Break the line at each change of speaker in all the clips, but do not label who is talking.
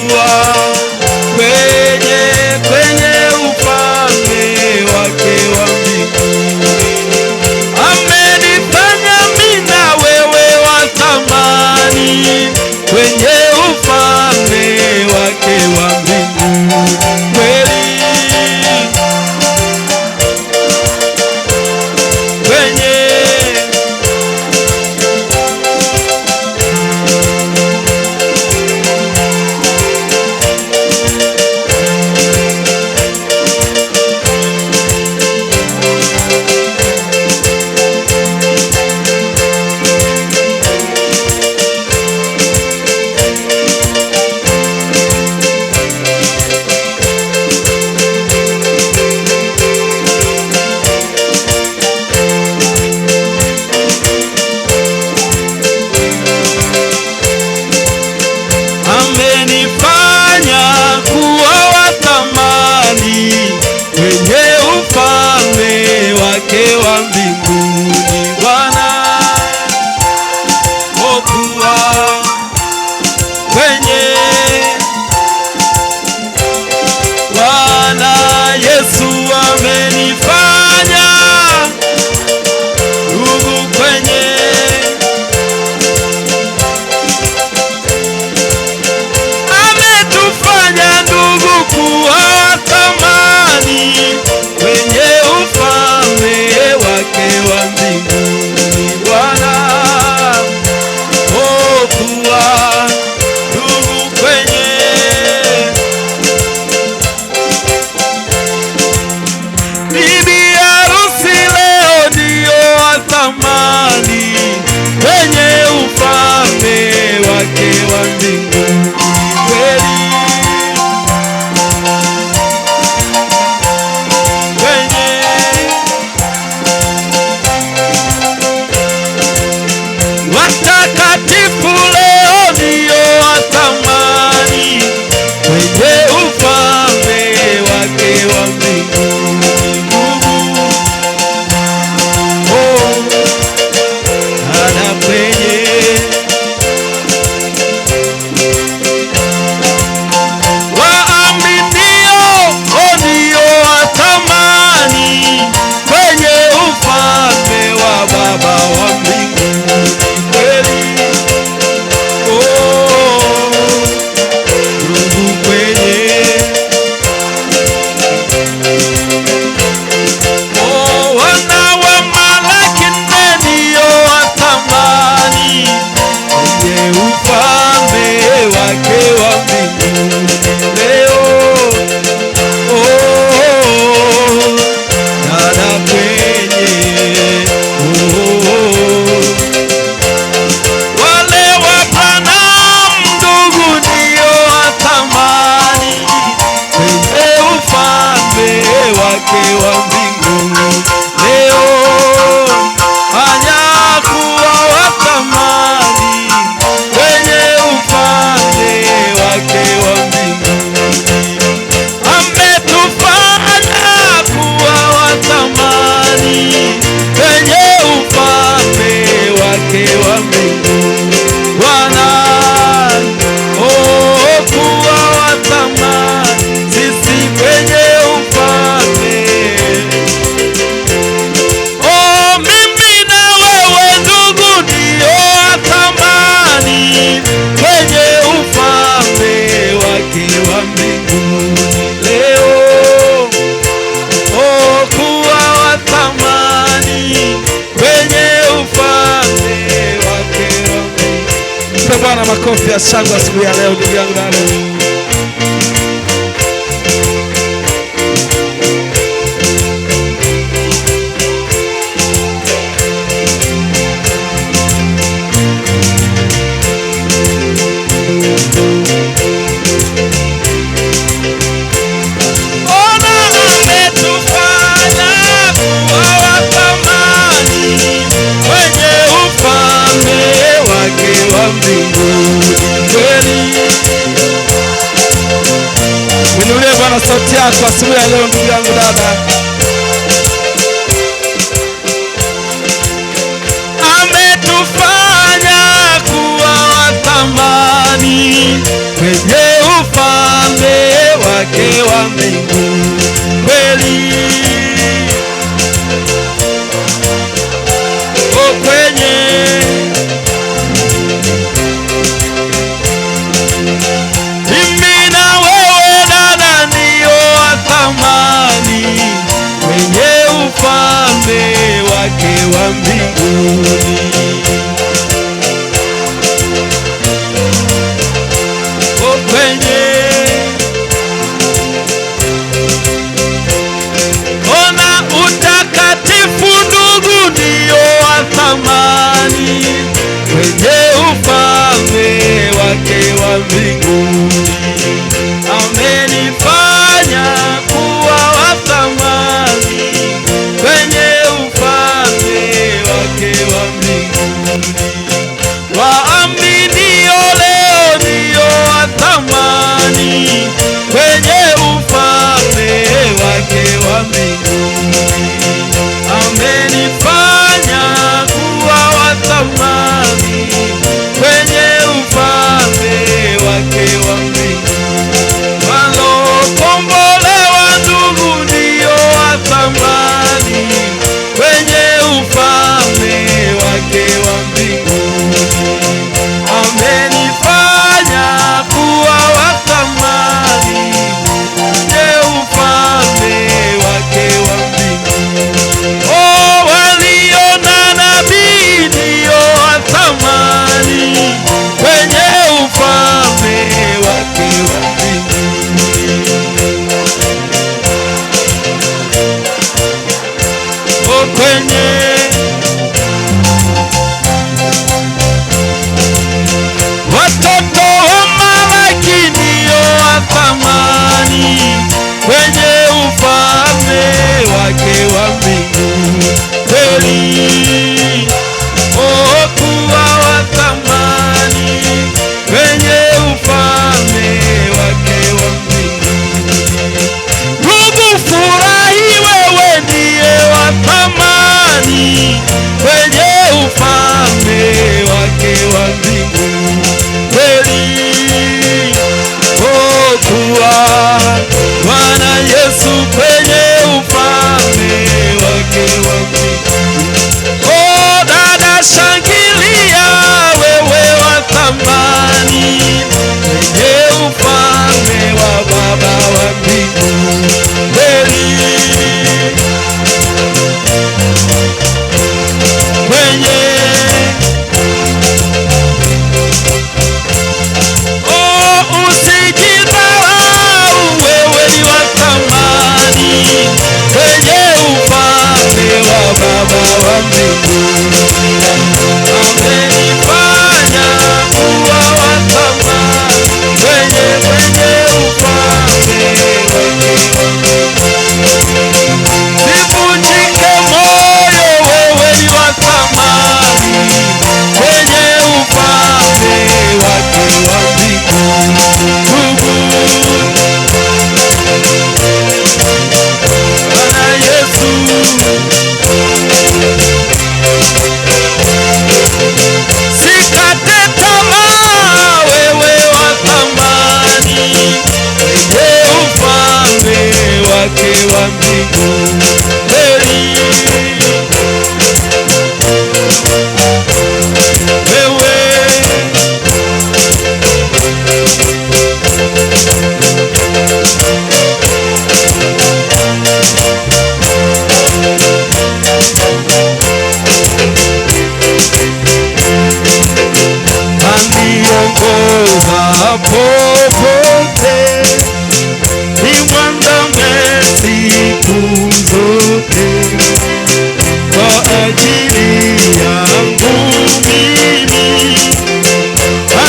kuwa kwenye ufalme wake wa mbinguni. Amenifanya mimi na wewe wa thamani kwenye ufalme wake wa mbinguni. Kweli
Bwana makofi ya shangwe siku ya leo ndugu yangu dada. Inulie Bwana sauti yako asubuhi ya leo ndugu yangu dada. Ametufanya kuwa wa thamani kwenye
wa mbinguni kweli. Kwenye mimi na wewe dada ndio wa thamani kwenye ufalme wake wa mbinguni. Kwenye ona utakatifu ndugu ndio wa thamani kwenye ufalme wake wa mbinguni. Amenifanya kuwa wa thamani kwenye ufalme wake wa mbinguni. Waaminio leo ndio wa thamani kwenye ufalme wake wa mbinguni. Amenifanya kuwa wa thamani kwenye ufalme wake wa mbinguni. Walokombolewa ndugu ndio wa thamani kwenye ufalme wake wa mbinguni. Amenifanya kuwa wa thamani kwenye ufalme wake wa mbinguni. Oh, walio na nabii ndio wa thamani kwenye ufalme wake wa mbinguni. Oh, kwenye watoto wa Malaki ndio wa thamani kwenye ufalme wake wa mbinguni kweli. Oh, kuwa wa thamani kwenye ufalme wake wa mbinguni. Ndugu furahi, wewe ndiye wa thamani kwenye ufalme wake wa mbinguni kweli. Oh, kuwa Bwana Yesu kwenye ufalme wake wa mbinguni. Oh, dada shangilia, wewe wa thamani kwenye ufalme wa Baba wa mbinguni kweli. Kwenye usijidharau, wewe ni wa thamani kwenye ufalme wa Baba wa mbinguni. Amenifanya kuwa wa thamani kwenye ufalme wake wa mbinguni. Sivunjike moyo, wewe ni wa thamani kwenye ufalme wake wa mbinguni. Bwana Yesu, sikate tamaa, wewe wa thamani kwenye ufalme wake wa mbinguni kweli. Aniongoza popote, ni mwandame siku zote, kwa ajili yangu mimi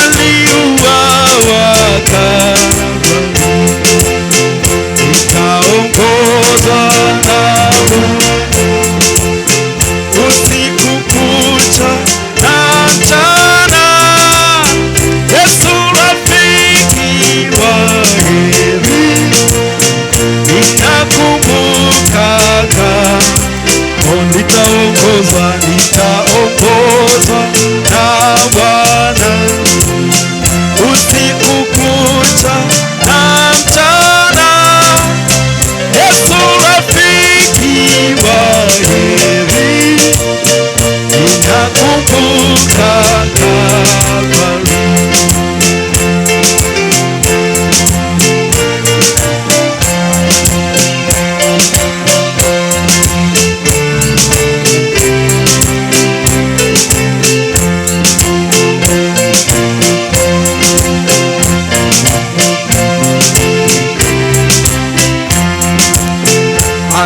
aliuawa Kalvari. Nitaongozwa na Mungu usiku kucha na mchana. Yesu rafiki wa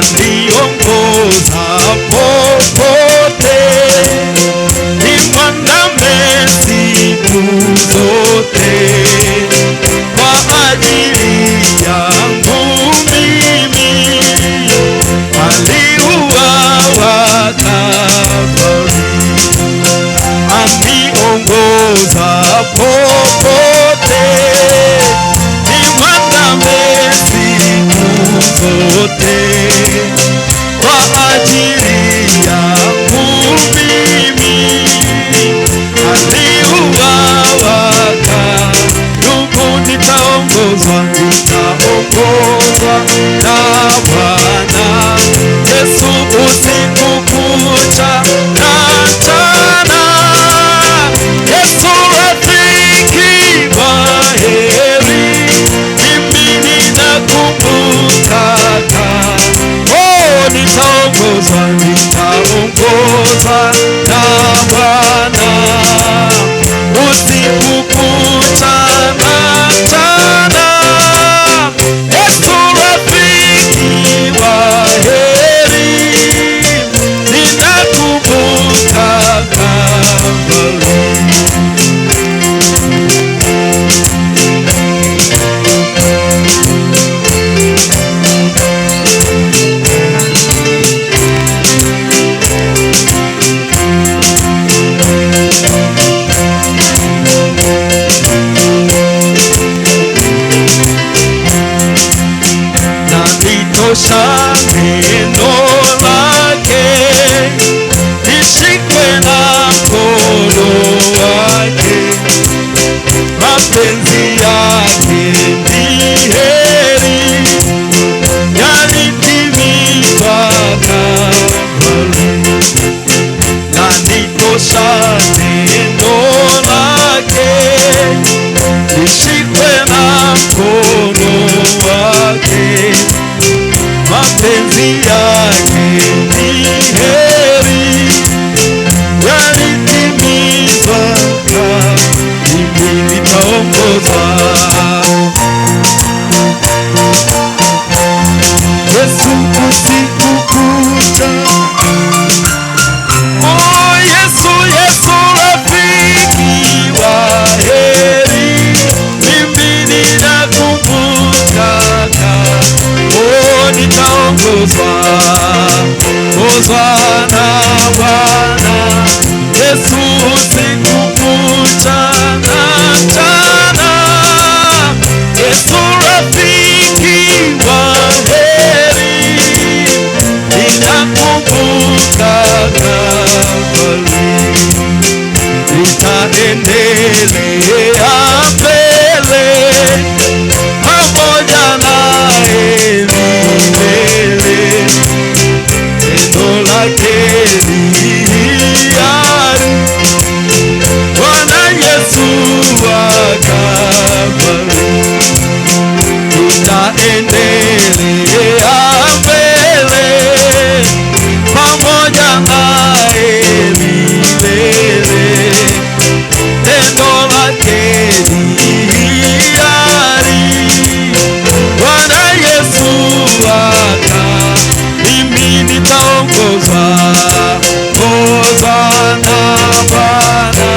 waniongoza popote, nimwandame siku zote, kwa ajili yangu mimi aliuawa Kalvari, aniongoza popote, nimwandame siku zote, kwa ajili yangu mimi aliuawa Kalvari. Nitaongozwa na Bwana Yesu usiku kucha na mchana. Yesu rafiki wa heri, mimi ninakumbuka. Nitaongozwa na Bwana usiku kucha na mchana. Yesu rafiki wa heri, ninakumbuka Kalvari. Tosha neno lake, nishikwe na mkono wake, mapenzi yake ni heri, yalitimizwa Kalvari. Lanitosha neno lake, nishikwe na mkono wake, mapenzi yake ni heri, yalitimizwa Kalvari. Nitaongozwa Yesu usiku kucha. Yesu, Yesu rafiki wa heri, mimi ninakumbuka. Nitaongozwa na Bwana Yesu usiku kucha na mchana. Yesu rafiki wa heri, ninakumbuka Kalvari. Nitaendelea mbele pamoja naye milele, neno lake ni hiari, Bwana Yesu wa Kalvari. Nitaendelea mbele pamoja naye milele, neno lake ni hiari, Bwana Yesu wa Kalvari. Mimi nitaongozwa na Bwana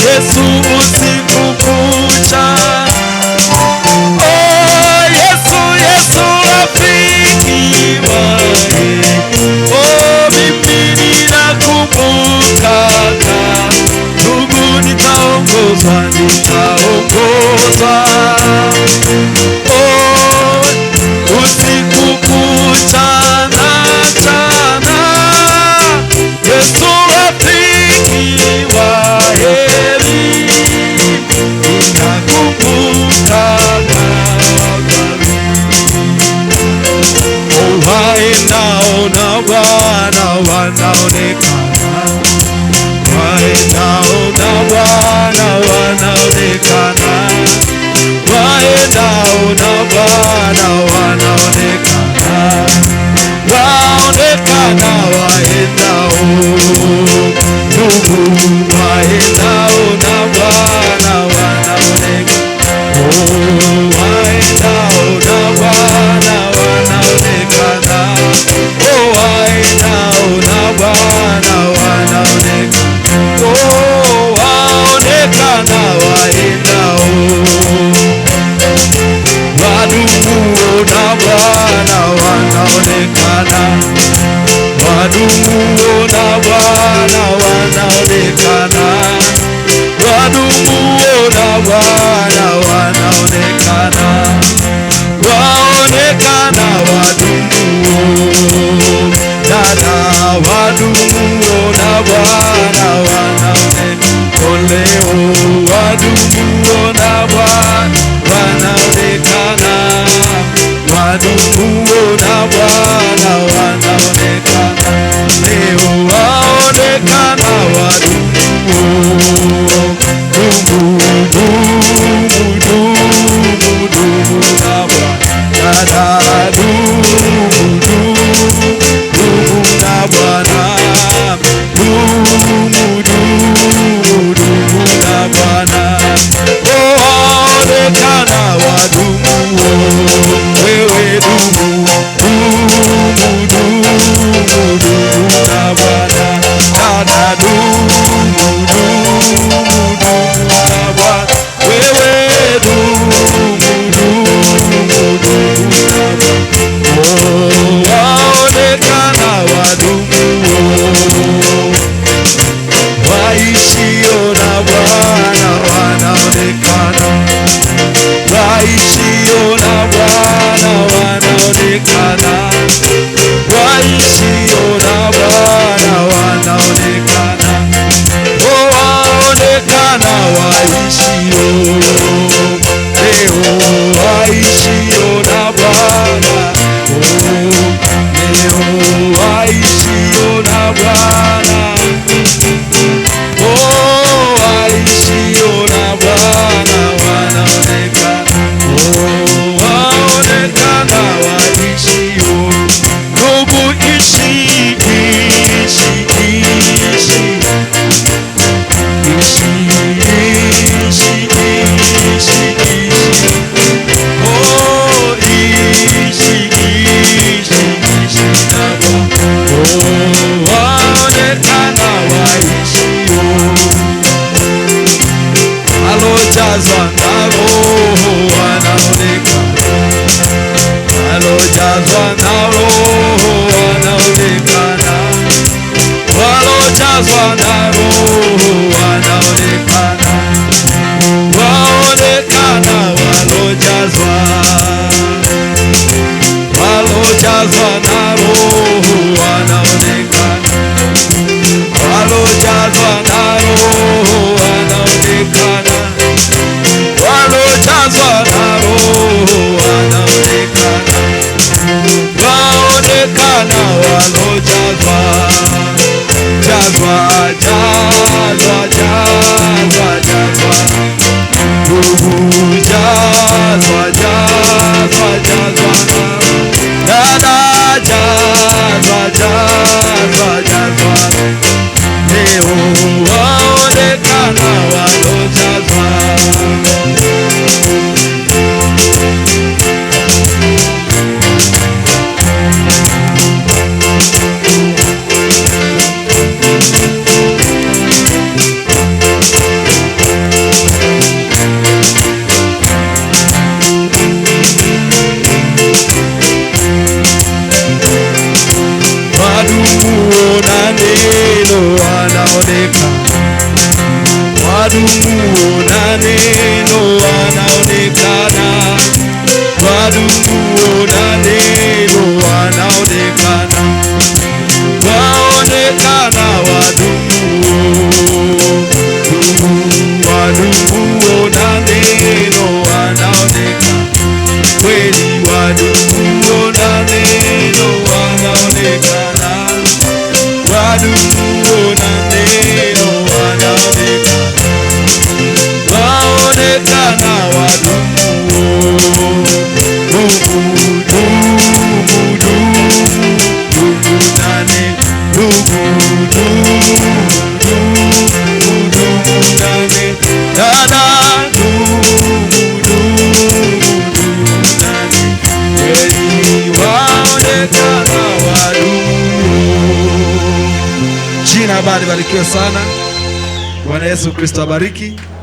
Yesu usiku kucha. Yesu, Yesu rafiki wa heri, mimi ninakumbuka. Ndugu, nitaongozwa usiku kucha na mchana. Yesu rafiki wa heri, ninakumbuka Kalvari. Waendao na Bwana wanaonekana, waendao na Bwana wanaonekana, waendao na Bwana wanaonekana, waonekana waendao. Ndugu, waendao na Bwana wanaonekana, waendao na Bwana wanaonekana. wadumuo na Bwana wanaonekana leo, waonekana wadumuo. Dumu na Bwana, dumu na Bwana, dumu na Bwana, waonekana wadumuo. Wewe dumu na Bwana, dada dumu na Bwana, wewe dumu na Bwana, waonekana wadumuo. Waishio na Bwana wanaonekana, waishio na Bwana wanaonekana, waishio na Bwana wanaonekana, waonekana waishio leo, waishio na Bwana leo, waishio na Bwana, waishio na Bwana wanaonekana, waonekana waishio. Ndugu ishi, ishi, ishi, ishi, ishi, ishi, ishi. Oh, ishi, ishi, ishi na Bwana. Oh, waonekana waishio. Walojazwa na Roho wanaonekana, walojazwa na Roho wanaonekana, walojazwa na Roho wanaonekana, waonekana walojazwa, walojazwa na Roho wanaonekana, walojazwa na Roho wanaonekana, walojazwa na Roho wanaonekana, waonekana walojazwa, jazwa, jazwa, jazwa, jazwa, ndugu, jazwa, jazwa, jazwa, dada, jazwa, jazwa, jazwa, leo waonekana walojazwa. Wadumuo na neno wanaonekana, wadumuo na neno wanaonekana, wadumuo na neno wanaonekana, waonekana wadumuo. Wadumuo na neno wanaonekana, kweli wadumuo na neno wanaonekana, wadumuo na neno wanaonekana, waonekana wadumuo. Dumu na neno, dumu na neno, dada dumu na neno, kweli waonekana wadumuo. Jina bali barikiwe sana. Bwana Yesu Kristo abariki.